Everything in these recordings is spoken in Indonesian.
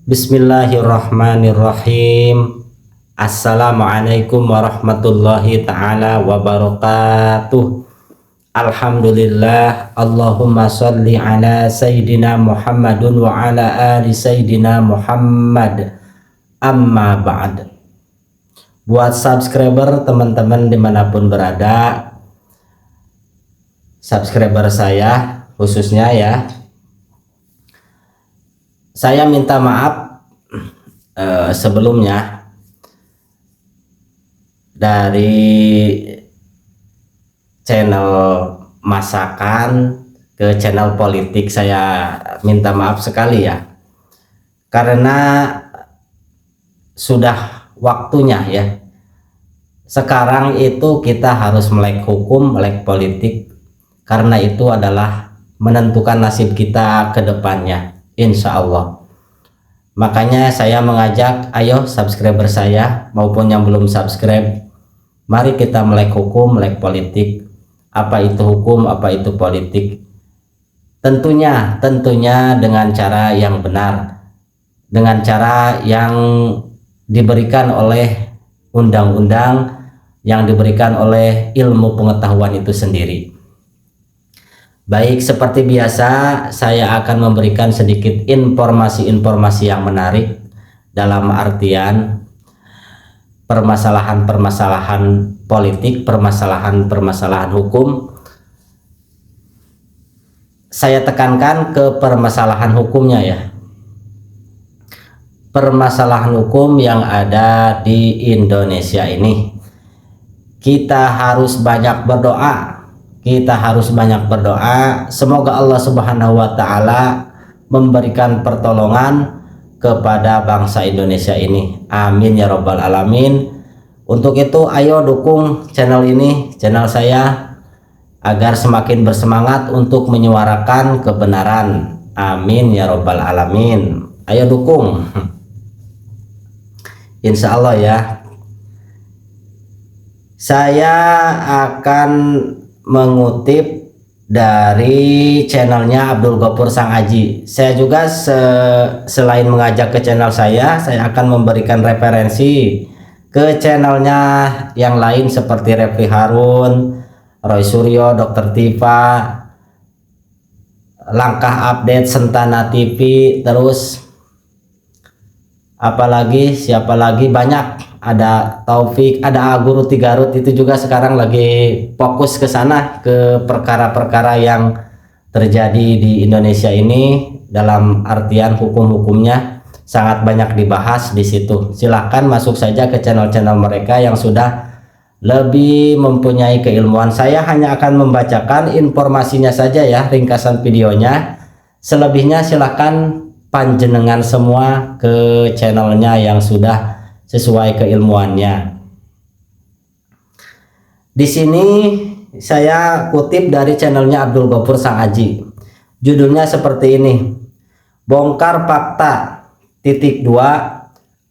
Bismillahirrahmanirrahim. Assalamualaikum warahmatullahi ta'ala wabarakatuh. Alhamdulillah. Allahumma sholli ala Sayyidina Muhammadun wa ala ali Sayyidina Muhammad. Amma ba'd. Buat subscriber teman-teman dimanapun berada, subscriber saya khususnya ya, saya minta maaf sebelumnya dari channel masakan ke channel politik. Saya minta maaf sekali ya, karena sudah waktunya ya, sekarang itu kita harus melek hukum, melek politik, karena itu adalah menentukan nasib kita ke depannya, insya Allah. Makanya saya mengajak, ayo subscriber saya maupun yang belum subscribe, mari kita melek hukum, melek politik. Apa itu hukum, apa itu politik? Tentunya dengan cara yang benar, dengan cara yang diberikan oleh undang-undang, yang diberikan oleh ilmu pengetahuan itu sendiri. Baik, seperti biasa saya akan memberikan sedikit informasi-informasi yang menarik dalam artian permasalahan-permasalahan politik, permasalahan-permasalahan hukum. Saya tekankan ke permasalahan hukumnya ya. Permasalahan hukum yang ada di Indonesia ini. Kita harus banyak berdoa. Semoga Allah Subhanahu wa Ta'ala memberikan pertolongan kepada bangsa Indonesia ini. Amin ya Rabbal Alamin. Untuk itu ayo dukung channel ini, channel saya, agar semakin bersemangat untuk menyuarakan kebenaran. Amin ya Rabbal Alamin. Ayo dukung, insya Allah ya. Saya akan mengutip dari channelnya Abdul Ghafur Sang Aji. Saya juga selain mengajak ke channel saya akan memberikan referensi ke channelnya yang lain seperti Refli Harun, Roy Suryo, Dr. Tifa, Langkah Update, Sentana TV, terus apalagi siapa lagi, banyak, ada Taufik, ada Guru Tigarut, itu juga sekarang lagi fokus ke sana, ke perkara-perkara yang terjadi di Indonesia ini. Dalam artian hukum-hukumnya sangat banyak dibahas di situ. Silahkan masuk saja ke channel-channel mereka yang sudah lebih mempunyai keilmuan. Saya hanya akan membacakan informasinya saja ya, ringkasan videonya. Selebihnya silahkan panjenengan semua ke channelnya yang sudah sesuai keilmuannya. Di sini saya kutip dari channelnya Abdul Ghafur Sang Aji. Judulnya seperti ini: Bongkar Fakta _2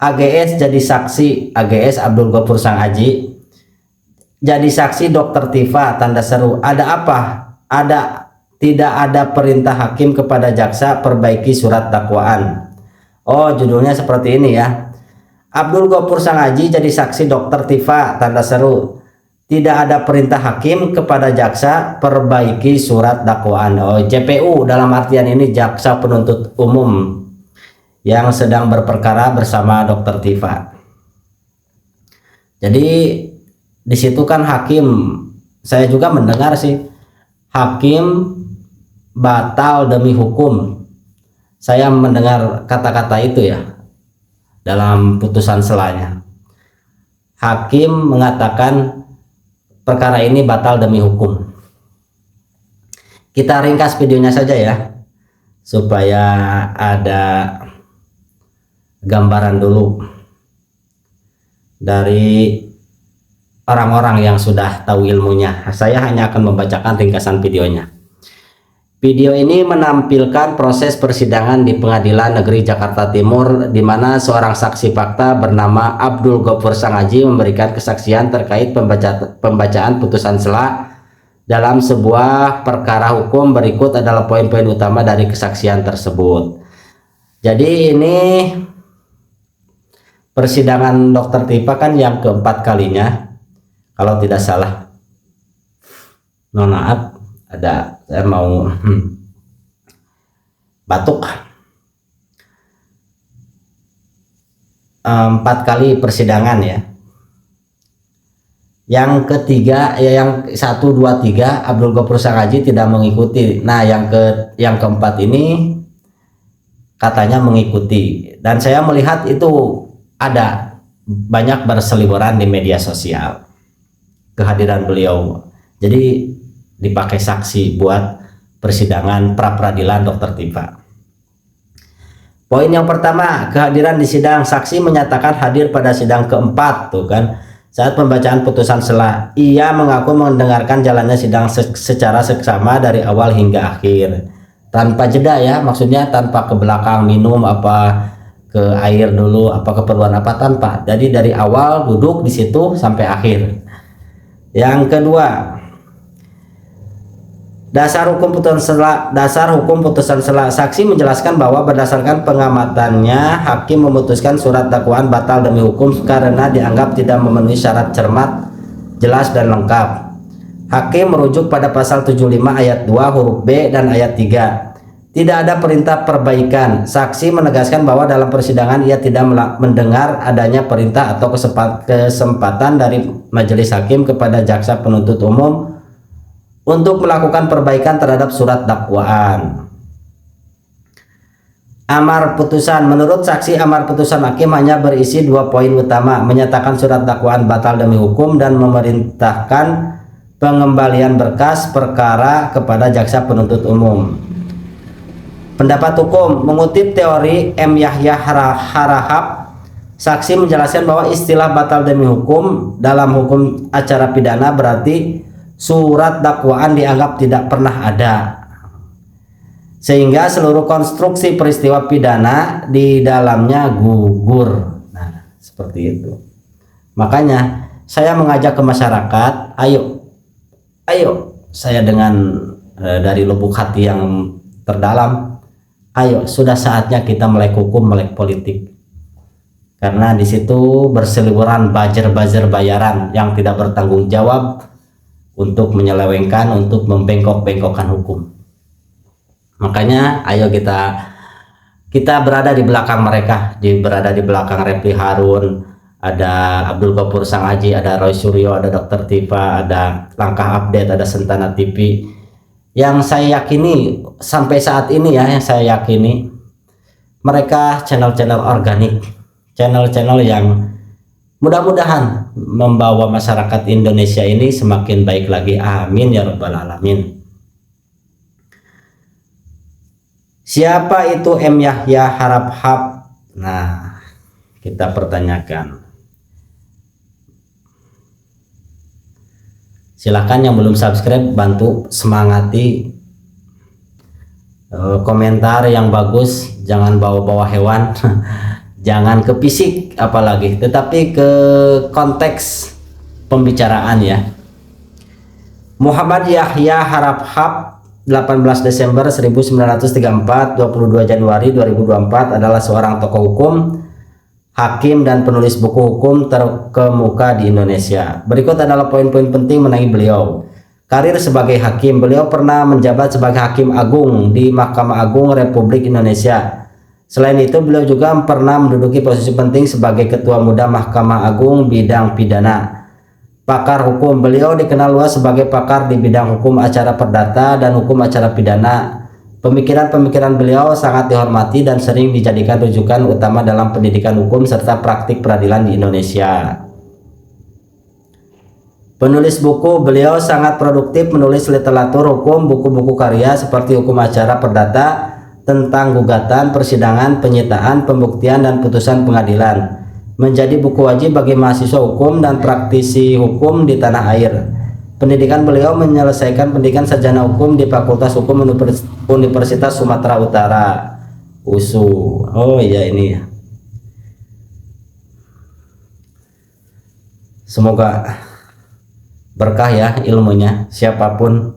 AGS jadi saksi. AGS Abdul Ghafur Sang Aji jadi saksi Dr. Tifa, tanda seru. Ada apa? Tidak ada perintah hakim kepada jaksa perbaiki surat dakwaan. Oh, judulnya seperti ini ya. Abdul Ghafur Sang Aji jadi saksi Dr. Tifa, tanda seru. Tidak ada perintah hakim kepada jaksa perbaiki surat dakwaan. Oh, JPU dalam artian ini jaksa penuntut umum yang sedang berperkara bersama Dr. Tifa. Jadi di situ kan hakim, saya juga mendengar sih, hakim batal demi hukum. Saya mendengar kata-kata itu ya dalam putusan selanya. Hakim mengatakan perkara ini batal demi hukum. Kita ringkas videonya saja ya, supaya ada gambaran dulu dari orang-orang yang sudah tahu ilmunya. Saya hanya akan membacakan ringkasan videonya. Video ini menampilkan proses persidangan di Pengadilan Negeri Jakarta Timur, di mana seorang saksi fakta bernama Abdul Ghafur Sang Aji memberikan kesaksian terkait pembacaan putusan sela dalam sebuah perkara hukum. Berikut adalah poin-poin utama dari kesaksian tersebut. Jadi ini persidangan Dokter Tipa kan yang keempat kalinya kalau tidak salah. Mohon maaf, ada saya mau batuk. 4 kali persidangan ya. Yang ketiga ya, yang 1, 2, 3 Abdul Ghafur Sanghaji tidak mengikuti. Nah yang keempat ini katanya mengikuti, dan saya melihat itu ada banyak berseliweran di media sosial kehadiran beliau, jadi dipakai saksi buat persidangan pra peradilan Dokter Tipa. Poin yang pertama, kehadiran di sidang. Saksi menyatakan hadir pada sidang keempat, tuh kan, saat pembacaan putusan sela. Ia mengaku mendengarkan jalannya sidang secara seksama dari awal hingga akhir, tanpa jeda ya, maksudnya tanpa ke belakang minum apa, ke air dulu apa, keperluan apa, tanpa. Jadi dari awal duduk di situ sampai akhir. Yang kedua, dasar hukum putusan sela. Saksi menjelaskan bahwa berdasarkan pengamatannya, hakim memutuskan surat dakwaan batal demi hukum karena dianggap tidak memenuhi syarat cermat, jelas dan lengkap. Hakim merujuk pada pasal 75 ayat 2 huruf B dan ayat 3. Tidak ada perintah perbaikan. Saksi menegaskan bahwa dalam persidangan ia tidak mendengar adanya perintah atau kesempatan dari majelis hakim kepada jaksa penuntut umum untuk melakukan perbaikan terhadap surat dakwaan. Amar putusan. Menurut saksi, amar putusan hakim hanya berisi 2 poin utama: menyatakan surat dakwaan batal demi hukum dan memerintahkan pengembalian berkas perkara kepada jaksa penuntut umum. Pendapat hukum. Mengutip teori M. Yahya Harahap, saksi menjelaskan bahwa istilah batal demi hukum dalam hukum acara pidana berarti surat dakwaan dianggap tidak pernah ada, sehingga seluruh konstruksi peristiwa pidana di dalamnya gugur. Nah, seperti itu. Makanya saya mengajak ke masyarakat, ayo saya dengan dari lubuk hati yang terdalam, ayo sudah saatnya kita melek hukum, melek politik. Karena di situ berseliweran buzzer bayaran yang tidak bertanggung jawab untuk menyelewengkan, untuk membengkok-bengkokkan hukum. Makanya ayo kita berada di belakang mereka, berada di belakang Refli Harun, ada Abdul Ghafur Sanghaji, ada Roy Suryo, ada Dokter Tipa, ada Langkah Update, ada Sentana TV. Yang saya yakini sampai saat ini ya, yang saya yakini mereka channel-channel organik, channel-channel yang mudah-mudahan membawa masyarakat Indonesia ini semakin baik lagi. Amin ya rabbal alamin. Siapa itu M. Yahya Harahap? Nah, kita pertanyakan. Silahkan yang belum subscribe bantu semangati, komentar yang bagus, jangan bawa-bawa hewan. Jangan ke fisik apalagi, tetapi ke konteks pembicaraan ya. Muhammad Yahya Harahap, 18 Desember 1934, 22 Januari 2024, adalah seorang tokoh hukum, hakim dan penulis buku hukum terkemuka di Indonesia. Berikut adalah poin-poin penting mengenai beliau. Karir sebagai hakim. Beliau pernah menjabat sebagai Hakim Agung di Mahkamah Agung Republik Indonesia. Selain itu, beliau juga pernah menduduki posisi penting sebagai Ketua Muda Mahkamah Agung bidang pidana. Pakar hukum. Beliau dikenal luas sebagai pakar di bidang hukum acara perdata dan hukum acara pidana. Pemikiran-pemikiran beliau sangat dihormati dan sering dijadikan rujukan utama dalam pendidikan hukum serta praktik peradilan di Indonesia. Penulis buku. Beliau sangat produktif menulis literatur hukum, buku-buku karya seperti hukum acara perdata, tentang gugatan, persidangan, penyitaan, pembuktian, dan putusan pengadilan. Menjadi buku wajib bagi mahasiswa hukum dan praktisi hukum di tanah air. Pendidikan beliau menyelesaikan pendidikan sarjana hukum di Fakultas Hukum Universitas Sumatera Utara, USU. Oh iya, ini ya. Semoga berkah ya ilmunya. Siapapun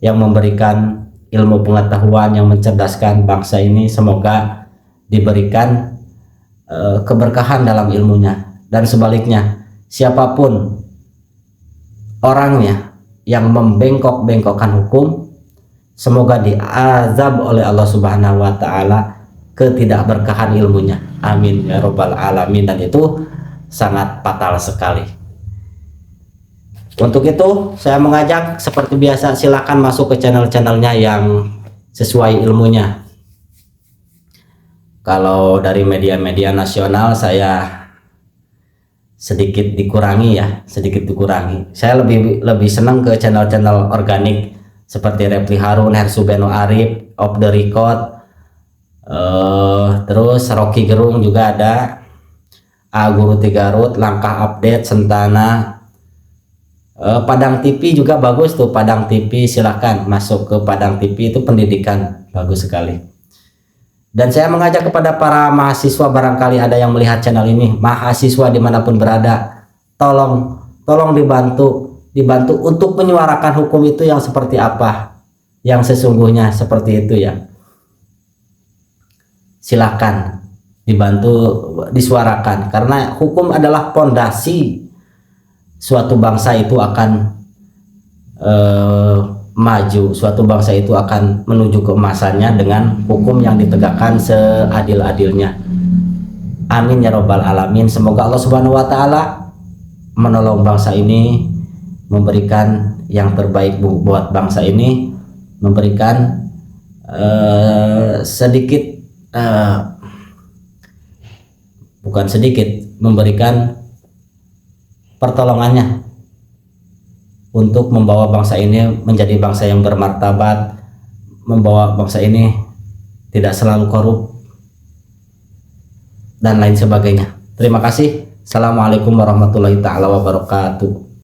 yang memberikan ilmu pengetahuan yang mencerdaskan bangsa ini, semoga diberikan keberkahan dalam ilmunya, dan sebaliknya siapapun orangnya yang membengkok-bengkokkan hukum, semoga diazab oleh Allah Subhanahu wa taala ketidakberkahan ilmunya. Amin ya robbal alamin. Dan itu sangat fatal sekali. Untuk itu saya mengajak seperti biasa, silakan masuk ke channel-channelnya yang sesuai ilmunya. Kalau dari media-media nasional saya sedikit dikurangi ya, sedikit dikurangi. Saya lebih senang ke channel-channel organik seperti Repli Harun, Hersu Beno Arif, Off the Record, terus Rocky Gerung juga ada, A Guru Tigarut, Langkah Update, Sentana, Padang TV juga bagus tuh, Padang TV, silahkan masuk ke Padang TV, itu pendidikan bagus sekali. Dan saya mengajak kepada para mahasiswa, barangkali ada yang melihat channel ini, mahasiswa dimanapun berada, tolong dibantu untuk menyuarakan hukum itu yang seperti apa, yang sesungguhnya seperti itu ya. Silakan dibantu disuarakan, karena hukum adalah pondasi suatu bangsa itu akan maju, suatu bangsa itu akan menuju keemasannya dengan hukum yang ditegakkan seadil-adilnya. Amin ya robbal alamin. Semoga Allah Subhanahu wa taala menolong bangsa ini, memberikan yang terbaik buat bangsa ini, memberikan memberikan pertolongannya untuk membawa bangsa ini menjadi bangsa yang bermartabat, membawa bangsa ini tidak selalu korup, dan lain sebagainya. Terima kasih. Assalamualaikum warahmatullahi taala wabarakatuh.